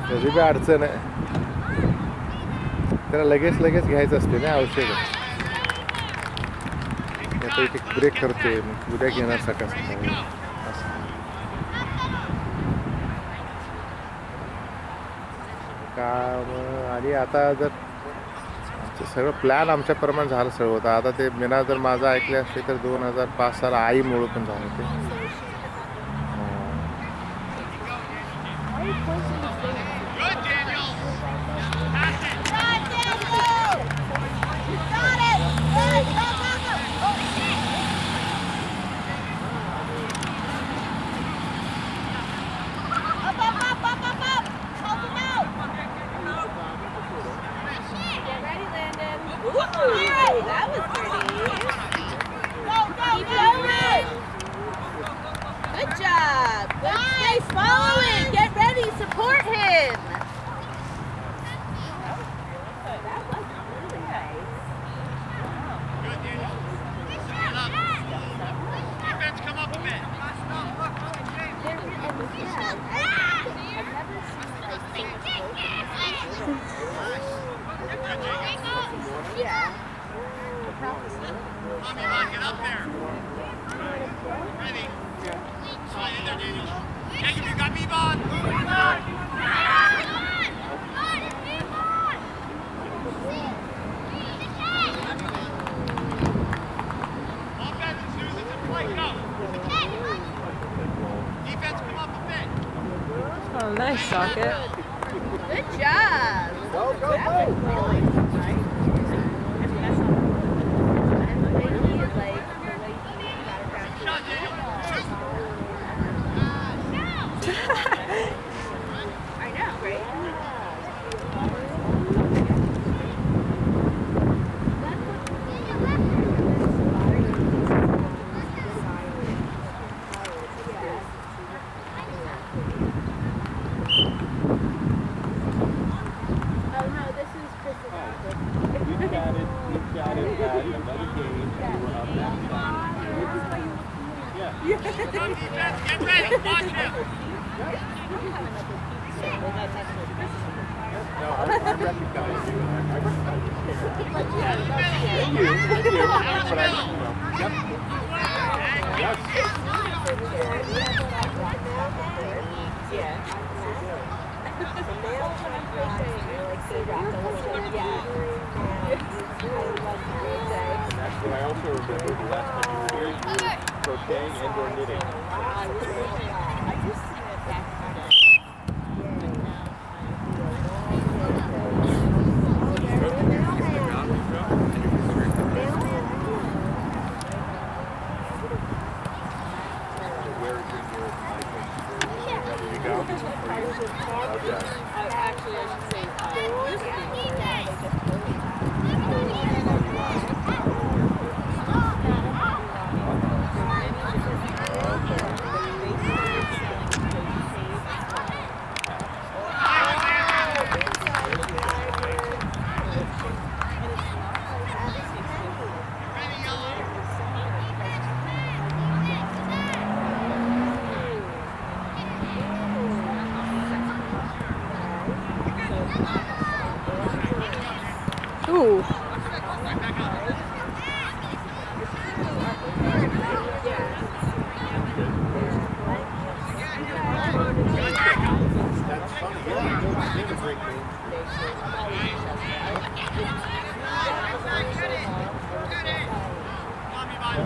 त्याची बी अडचण आहे. त्याला लगेच घ्यायचं असते ना औषध. आता इथे ब्रेक करतोय, मग उद्या घेणार सकाळ सकाळी असं. का आणि आता जर आमचं सगळं प्लॅन आमच्याप्रमाणे झालं सगळं होतं. आता ते मीना जर माझं ऐकले असते तर 2005 साल आईमुळं पण झालं ते. That was pretty. Keep going. Good job. Good. Stay following. Get ready. Support him. That was really nice. Defense, come up a bit. Yeah. Tommy, Ron, get up there. Ready? Slide in there, Daniel. Jacob, you got me, Vaughn. Offense, Susan, it's play, go. Defense, come up a bit. Oh, nice, Socket. Good job. Go, go, That go. was really nice. And the way he is like, the way he got it back. Shot, Daniel. Shoot. I know, right? Oh no, this is Chris's office. We chatted at another game and we were up that time. Yeah. Come defense, get ready. Watch him. No, I recognize you. I recognize you. And you. But I, yep. Yes. Yeah. And that's what I also remember the last time you were here, crocheting and or knitting. Where is your ready to go? Okay. Actually, I should say, ooh. That's funny. Yeah, it's a great game. Tommy, Vaughn.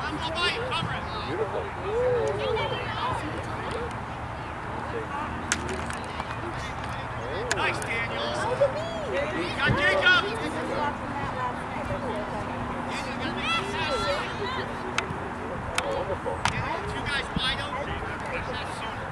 Run, go by it, cover it. Beautiful. Nice, Daniel. You got Jacob. Wonderful. Two guys wide open. That's shooter.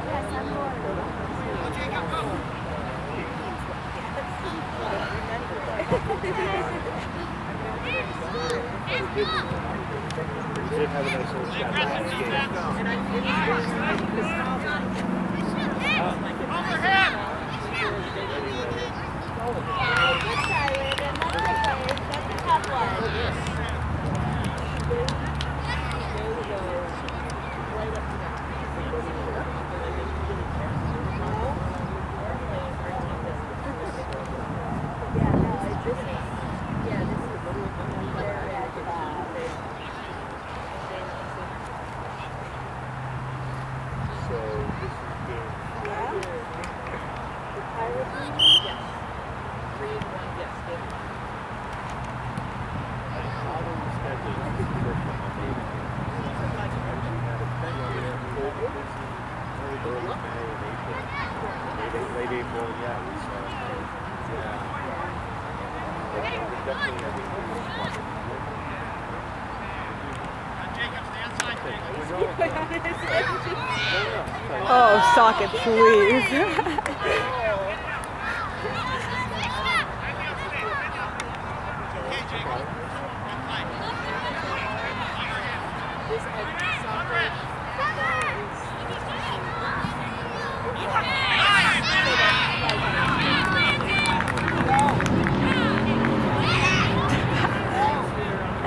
Yes, I'm more. We did have a nice little chat last game. Overhead! Yeah, good try, Landon. That's okay. That's a tough one. Yeah, no, this is, yeah, this is very So this is game. yeah. The Pirate movie? Yes. 3-1, yes. Good. How do we schedule this? This is the first one. Early May and April. Late April, yeah. We saw it. Yeah. Definitely, I think we was Jacobs, the outside, Jacobs. Oh, socket, please. Okay, Jacob. Good play. This soccer, football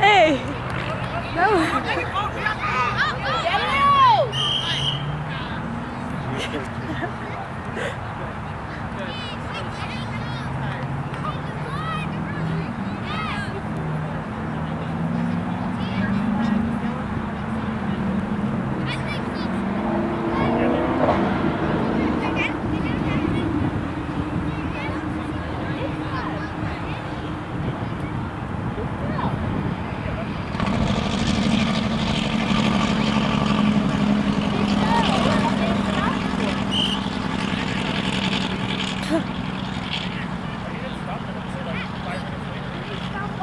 Hey! No!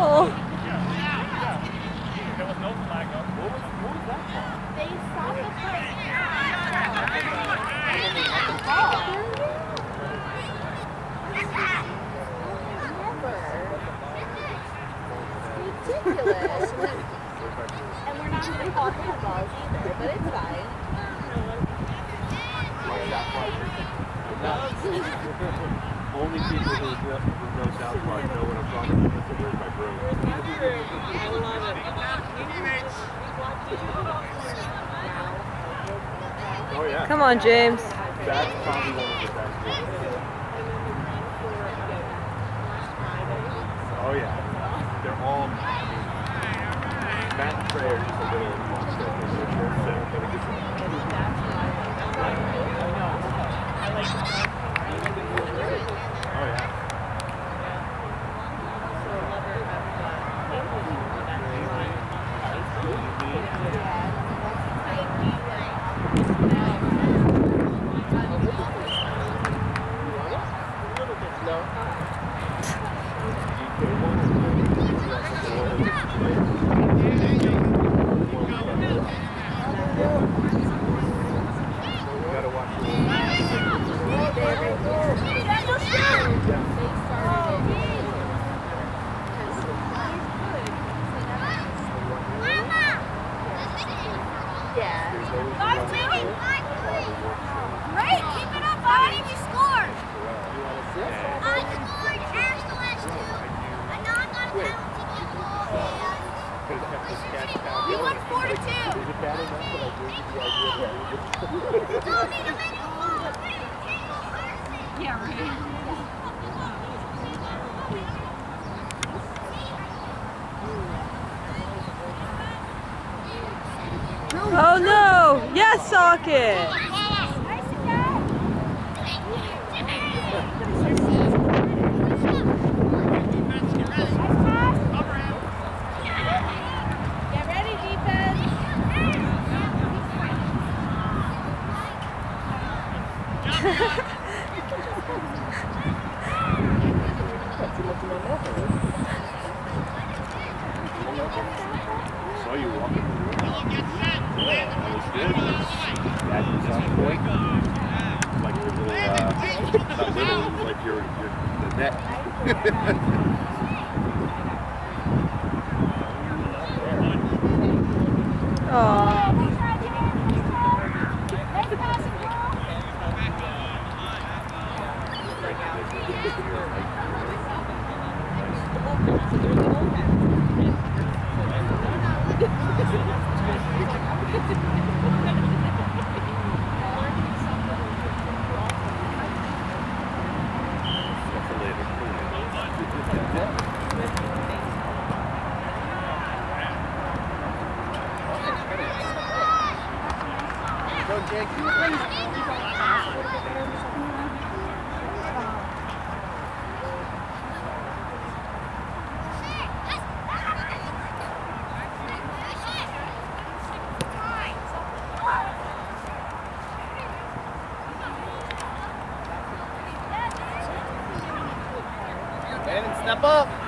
Oh. There was no flag up. What was that for? They stopped the play. Ridiculous. And we're not going to call handballs either, but it's fine. Only people who know South Park know what I'm talking about. So where's my broom? I love it. Teammates. Oh yeah. Come on, James. That's probably one of the best ones. Oh yeah. They're all Matt and Trey are just a little upset because they're short set, but it gets Oh yeah. You gotta watch Yeah. Great, keep it up, buddy. You scored. I scored after the last two. And now I'm not penalty. We won 4-2. Is it bad enough that I gave you the idea that Don't need to make a ball. Yeah, right. Oh no! Yes, socket! Get ready, defense. saw you walking the room. That was good. That was on point. Like your little, not little, like your the net. Aw. Step up.